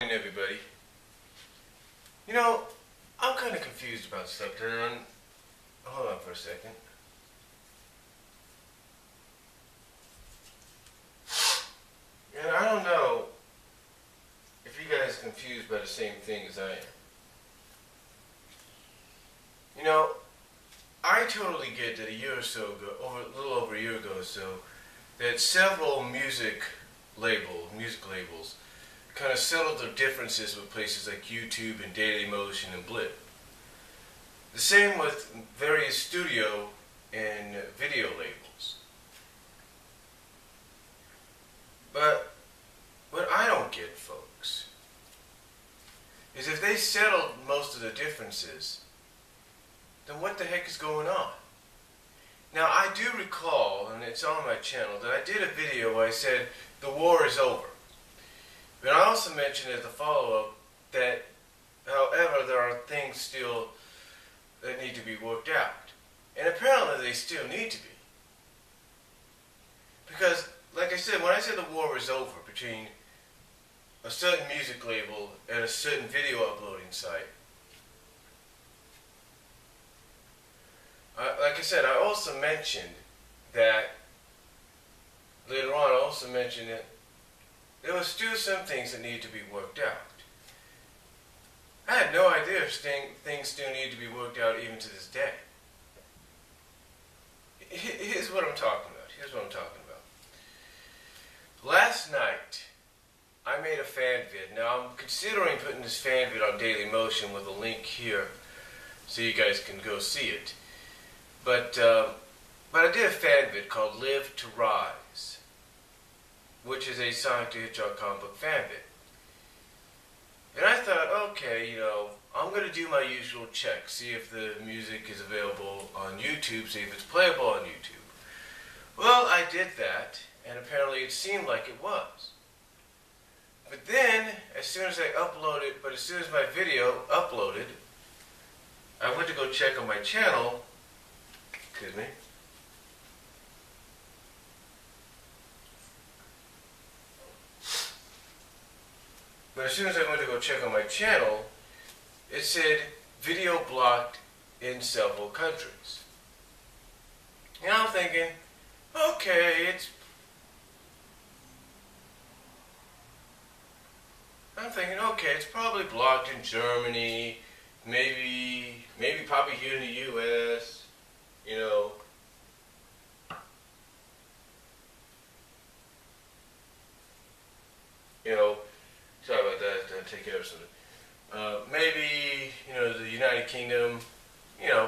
Morning, everybody. I'm kind of confused about something. Hold on for a second. And I don't know if you guys are confused by the same thing as I am. I totally get that a year or so ago, a little over a year ago or so, that several music labels kind of settled their differences with places like YouTube and Dailymotion and Blip. The same with various studio and video labels. But what I don't get, folks, is if they settled most of the differences, then what the heck is going on? Now, I do recall, and it's on my channel, that I did a video where I said the war is over. But I also mentioned as a follow-up that, however, there are things still that need to be worked out. And apparently they still need to be. Because, like I said, when I said the war is over between a certain music label and a certain video uploading site, like I said, I also mentioned that, later on I also mentioned that there were still some things that need to be worked out. I had no idea if things still need to be worked out even to this day. Here's what I'm talking about. Last night, I made a fan vid. Now, I'm considering putting this fan vid on Dailymotion with a link here so you guys can go see it. But I did a fan vid called Live to Rise, which is a Sonic the Hedgehog comic book fan vid. And I thought, okay, I'm going to do my usual check, see if the music is available on YouTube, see if it's playable on YouTube. Well, I did that, and apparently it seemed like it was. But then, as soon as my video uploaded, I went to go check on my channel, excuse me, but as soon as I went to go check on my channel, it said video blocked in several countries. And I'm thinking, okay, it's probably blocked in Germany, maybe probably here in the U.S., sorry about that, take care of something. Maybe, the United Kingdom, I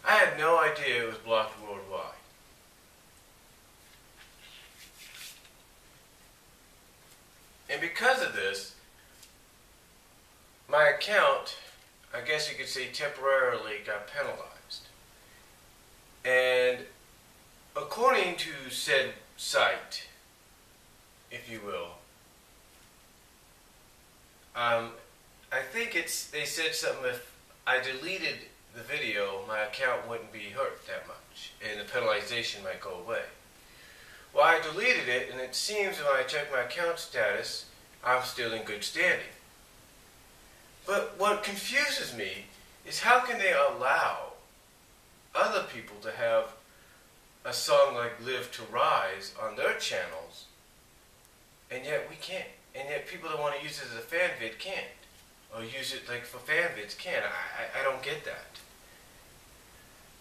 had no idea it was blocked worldwide. And because of this, my account, I guess you could say, temporarily got penalized. And according to said site, if you will, I think they said something, if I deleted the video, my account wouldn't be hurt that much, and the penalization might go away. Well, I deleted it, and it seems when I check my account status, I'm still in good standing. But what confuses me is how can they allow other people to have a song like Live to Rise on their channels, and yet we can't. And yet people that want to use it as a fan vid can't. Or use it like for fan vids can't. I don't get that.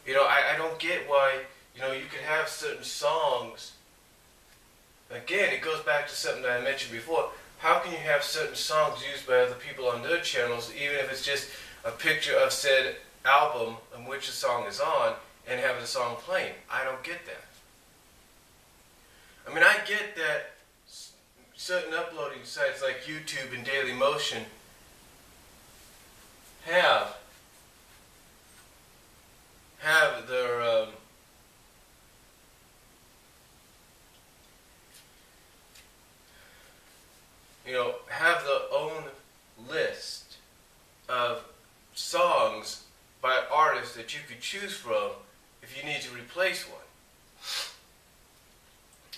I don't get why, you could have certain songs. Again, it goes back to something that I mentioned before. How can you have certain songs used by other people on their channels, even if it's just a picture of said album in which the song is on, and have the song playing? I don't get that. I mean, I get that certain uploading sites like YouTube and Dailymotion have their have their own list of songs by artists that you could choose from if you need to replace one.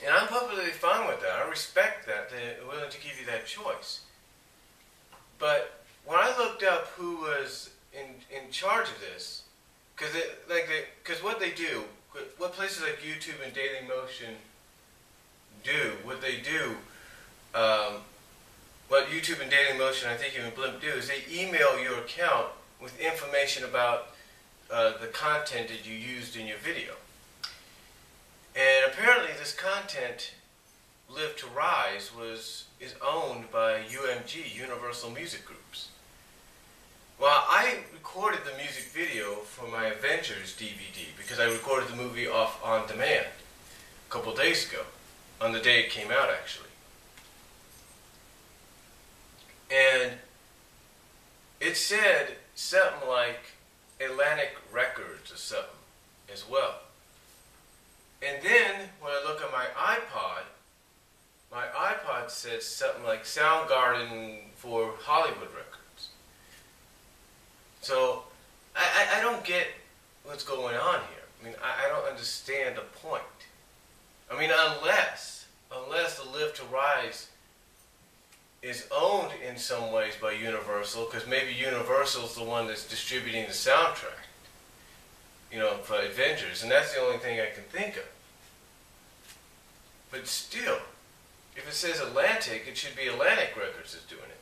And I'm perfectly fine with that. I respect that. They're willing to give you that choice. But when I looked up who was in charge of this, because what they do, what places like YouTube and Dailymotion do, what YouTube and Dailymotion, I think even Blimp do, is they email your account with information about the content that you used in your video. And apparently this content, Live to Rise, is owned by UMG, Universal Music Groups. Well, I recorded the music video for my Avengers DVD because I recorded the movie off on demand a couple days ago, on the day it came out actually. And it said something like Atlantic Records or something as well. And then when I look at my iPod said something like Soundgarden for Hollywood Records. So I don't get what's going on here. I mean, I don't understand the point. I mean, unless the Live to Rise is owned in some ways by Universal, because maybe Universal's the one that's distributing the soundtrack, you know, for Avengers, and that's the only thing I can think of. But still, if it says Atlantic, it should be Atlantic Records that's doing it.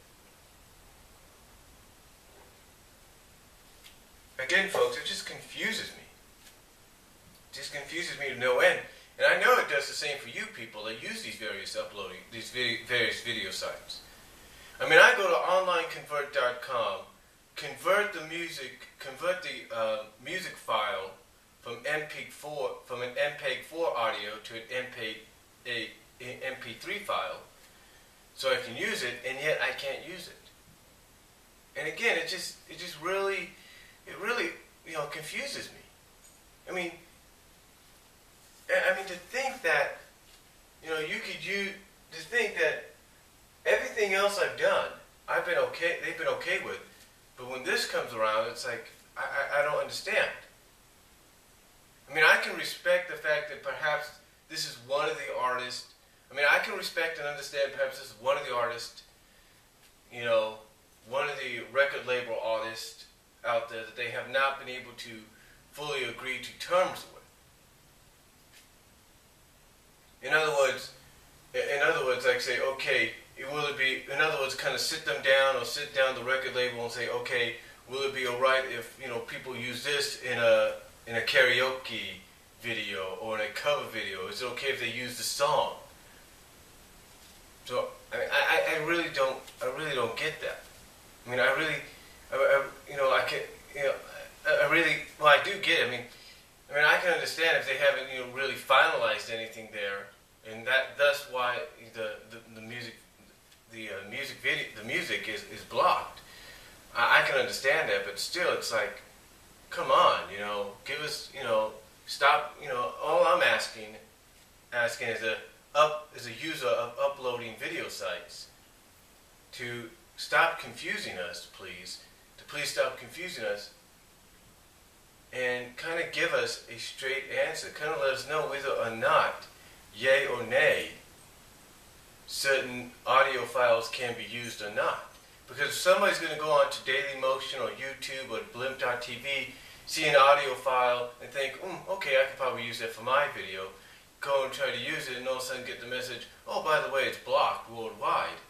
Again, folks, it just confuses me. It just confuses me to no end. And I know it does the same for you people that use these various various video sites. I mean, I go to onlineconvert.com, convert the music file from an MPEG-4 audio to an MP3 file, so I can use it, and yet I can't use it. And again, it just really, you know, confuses me. I mean, to think that, you know, to think that everything else I've done, they've been okay with, but when this comes around, it's like, I don't understand. I mean, I can respect the fact that perhaps this is one of the artists, I mean, I can respect and understand perhaps this is one of the artists, you know, one of the record label artists out there that they have not been able to fully agree to terms with. In other words, like say, okay, will it be, in other words, kind of sit them down or sit down the record label and say, okay, will it be alright if, you know, people use this in a karaoke video or in a cover video? Is it okay if they use the song? So I really don't get that. I mean, I do get it. I mean, I can understand if they haven't, you know, really finalized anything there, and that's why the music is blocked. I can understand that, but still, it's like, come on, you know, give us, you know, stop, you know. All I'm asking as a user of uploading video sites to stop confusing us, please. To please stop confusing us and kind of give us a straight answer. Kind of let us know whether or not, yay or nay, certain audio files can be used or not. Because if somebody's going to go on to Dailymotion or YouTube or Blimp.tv, see an audio file and think, okay, I can probably use that for my video, go and try to use it, and all of a sudden get the message, oh, by the way, it's blocked worldwide.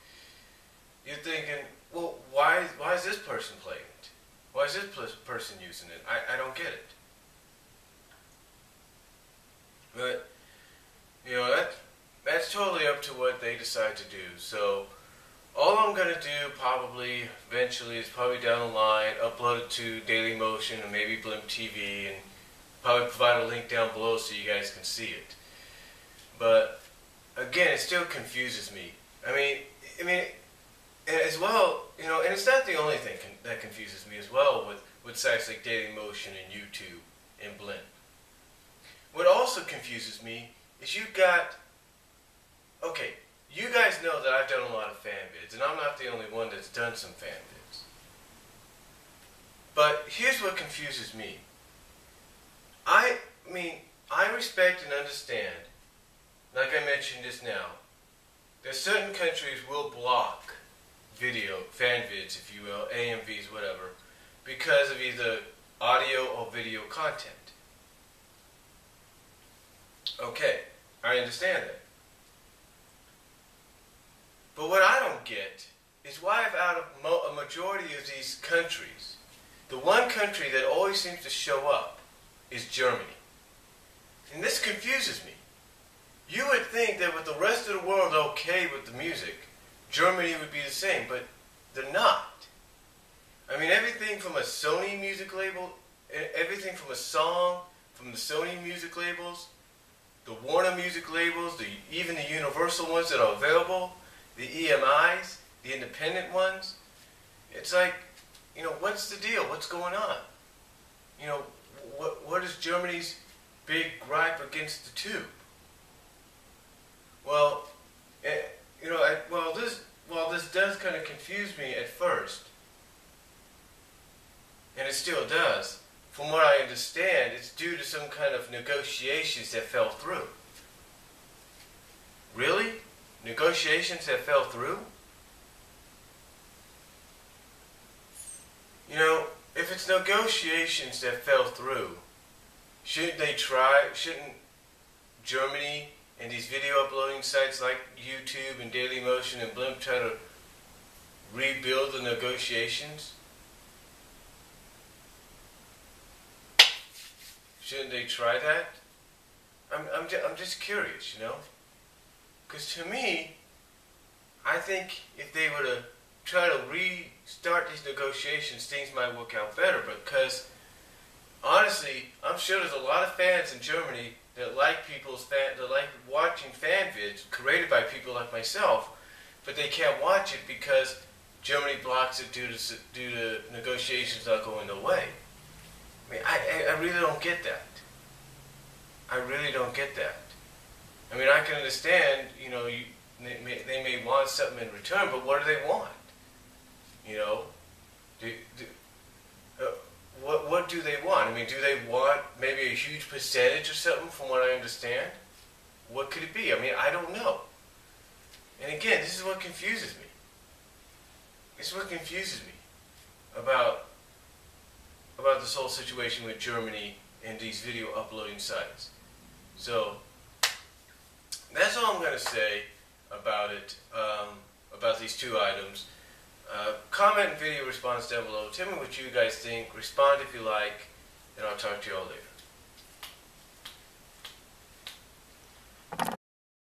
You're thinking, well, why is this person playing it? Why is this person using it? I don't get it. But, you know, that's totally up to what they decide to do. So, all I'm going to do probably, eventually, is probably down the line, upload it to Dailymotion and maybe Blimp TV, and probably provide a link down below so you guys can see it. But, again, it still confuses me. I mean, as well, you know, and it's not the only thing that confuses me as well with sites like Dailymotion and YouTube and Blimp. What also confuses me is you guys know that I've done a lot of fan vids, and I'm not the only one that's done some fan vids. But here's what confuses me. I respect and understand, like I mentioned just now, that certain countries will block video, fan vids, if you will, AMVs, whatever, because of either audio or video content. Okay, I understand that. But what I don't get is why, if out of a majority of these countries, the one country that always seems to show up is Germany. And this confuses me. You would think that with the rest of the world okay with the music, Germany would be the same, but they're not. I mean, everything from a Sony music label, everything from a song, from the Sony music labels, the Warner music labels, even the Universal ones that are available, the EMIs, the independent ones, it's like, you know, what's the deal? What's going on? You know, what is Germany's big gripe against the tube? Well, you know, this does kind of confuse me at first, and it still does. From what I understand, it's due to some kind of negotiations that fell through. Really? Negotiations that fell through? You know, if it's negotiations that fell through, shouldn't Germany and these video uploading sites like YouTube and Dailymotion and Blimp try to rebuild the negotiations? Shouldn't they try that? I'm just curious, you know? Because to me, I think if they were to try to restart these negotiations, things might work out better. Because honestly, I'm sure there's a lot of fans in Germany that like that like watching fan vids created by people like myself, but they can't watch it because Germany blocks it due to negotiations not going their way. I mean, I really don't get that. I really don't get that. I mean, I can understand, you know, they may want something in return, but what do they want? You know, what do they want? I mean, do they want maybe a huge percentage or something from what I understand? What could it be? I mean, I don't know. And again, this is what confuses me. This is what confuses me about this whole situation with Germany and these video uploading sites. So, that's all I'm going to say about it, about these two items. Comment and video response down below. Tell me what you guys think. Respond if you like, and I'll talk to you all later.